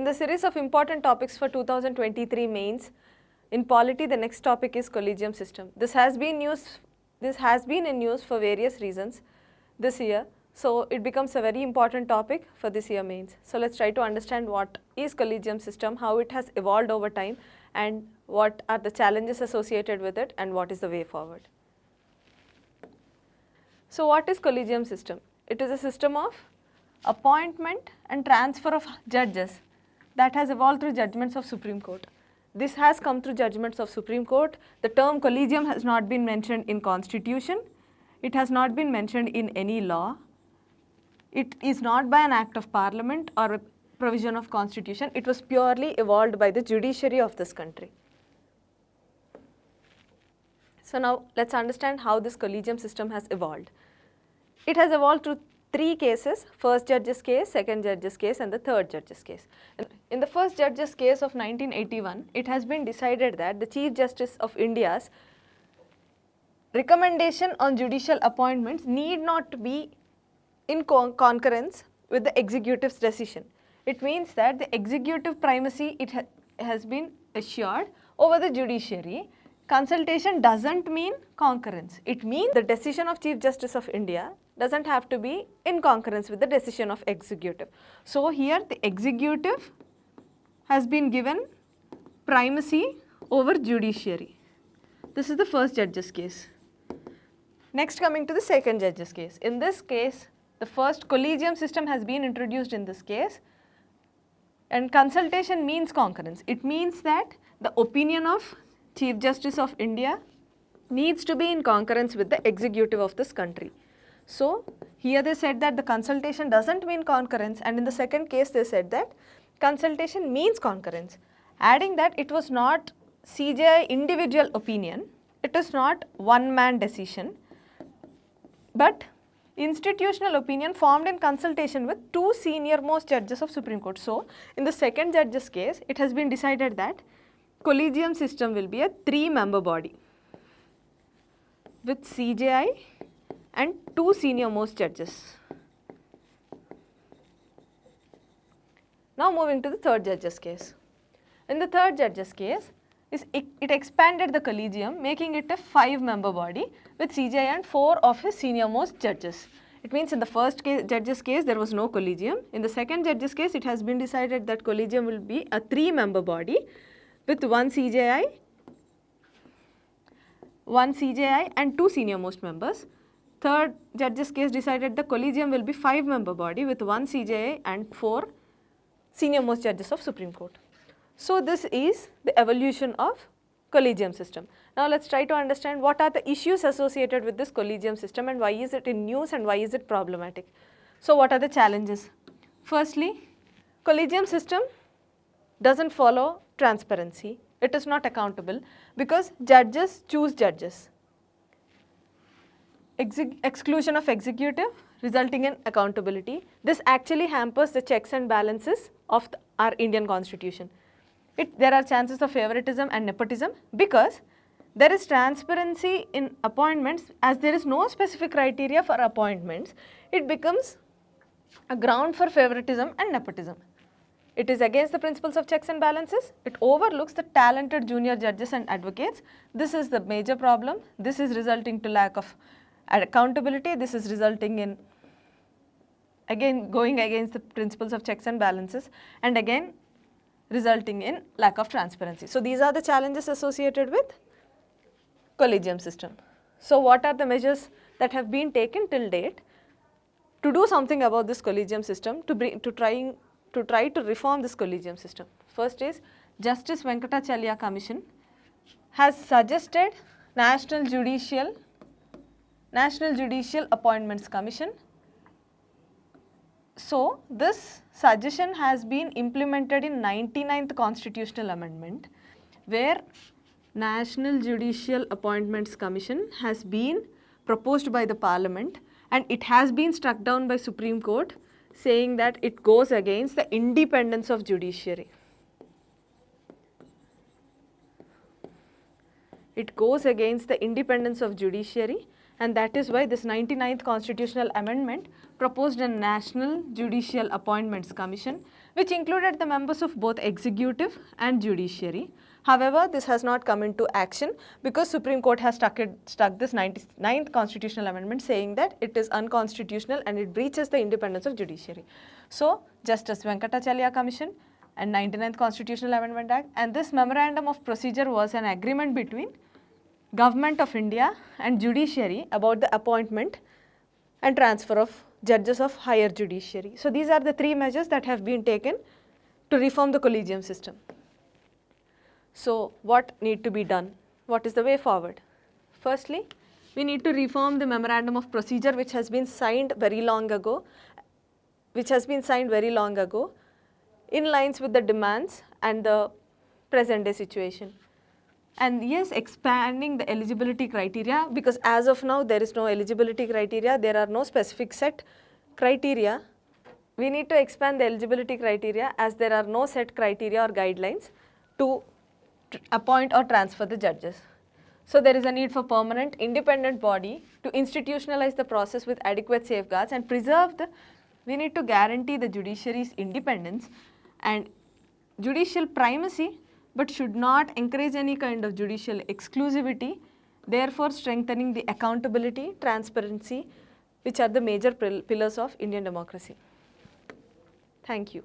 the series of important topics for 2023 mains, in polity the next topic is Collegium System. This has been in news for various reasons this year. So it becomes a very important topic for this year mains. So let's try to understand what is Collegium System, how it has evolved over time, and what are the challenges associated with it, and what is the way forward. So what is Collegium System? It is a system of appointment and transfer of judges that has evolved through judgments of Supreme Court. This has come through judgments of Supreme Court. The term collegium has not been mentioned in Constitution. It has not been mentioned in any law. It is not by an act of Parliament or a provision of Constitution. It was purely evolved by the judiciary of this country. So now let's understand how this collegium system has evolved. It has evolved through three cases: first judge's case, second judge's case, and the third judge's case. In the first judge's case of 1981, it has been decided that the Chief Justice of India's recommendation on judicial appointments need not be in concurrence with the executive's decision. It means that the executive primacy has been assured over the judiciary. Consultation doesn't mean concurrence. It means the decision of Chief Justice of India doesn't have to be in concurrence with the decision of executive. So here the executive has been given primacy over judiciary. This is the first judge's case. Next, coming to the second judge's case. In this case, the first collegium system has been introduced in this case, and consultation means concurrence. It means that the opinion of Chief Justice of India needs to be in concurrence with the executive of this country. So here they said that the consultation doesn't mean concurrence, and in the second case they said that consultation means concurrence, adding that it was not CJI individual opinion, it is not one-man decision, but institutional opinion formed in consultation with two senior most judges of Supreme Court. So in the second judge's case, it has been decided that collegium system will be a 3-member body with CJI and two senior most judges. Now moving to the third judge's case. In the third judge's case, it expanded the collegium, making it a 5-member body with CJI and 4 of his senior most judges. It means in the first judge's case there was no collegium. In the second judge's case, it has been decided that collegium will be a 3-member body with one CJI and 2 senior most members. Third judge's case decided the collegium will be 5-member body with one CJI and 4 senior most judges of Supreme Court. So this is the evolution of collegium system. Now let's try to understand what are the issues associated with this collegium system and why is it in news and why is it problematic. So what are the challenges? Firstly, collegium system doesn't follow transparency. It is not accountable because judges choose judges. Exclusion of executive resulting in accountability. This actually hampers the checks and balances of our Indian Constitution. There are chances of favoritism and nepotism because there is transparency in appointments. As there is no specific criteria for appointments, it becomes a ground for favoritism and nepotism. It is against the principles of checks and balances. It overlooks the talented junior judges and advocates. This is the major problem. This is resulting to lack of accountability. This is resulting in, again, going against the principles of checks and balances, and again resulting in lack of transparency. So these are the challenges associated with collegium system. So what are the measures that have been taken till date to do something about this collegium system, to try to reform this collegium system? First is Justice Venkatachalya Commission has suggested National Judicial Appointments Commission. So this suggestion has been implemented in 99th Constitutional Amendment, where National Judicial Appointments Commission has been proposed by the Parliament and it has been struck down by Supreme Court, saying that it goes against the independence of judiciary. It goes against the independence of judiciary, and that is why this 99th constitutional amendment proposed a National Judicial Appointments Commission, which included the members of both executive and judiciary. However, this has not come into action because Supreme Court has stuck this 99th constitutional amendment saying that it is unconstitutional and it breaches the independence of judiciary. So, Justice Venkatachalya Commission and 99th Constitutional Amendment Act, and this memorandum of procedure was an agreement between Government of India and judiciary about the appointment and transfer of judges of higher judiciary. So, these are the three measures that have been taken to reform the collegium system. So, what need to be done? What is the way forward? Firstly, we need to reform the memorandum of procedure which has been signed very long ago, in lines with the demands and the present day situation. And yes, expanding the eligibility criteria, because as of now there is no eligibility criteria, there are no specific set criteria. We need to expand the eligibility criteria as there are no set criteria or guidelines to appoint or transfer the judges. So, there is a need for permanent independent body to institutionalize the process with adequate safeguards and preserve we need to guarantee the judiciary's independence and judicial primacy, but should not encourage any kind of judicial exclusivity, therefore strengthening the accountability, transparency, which are the major pillars of Indian democracy. Thank you.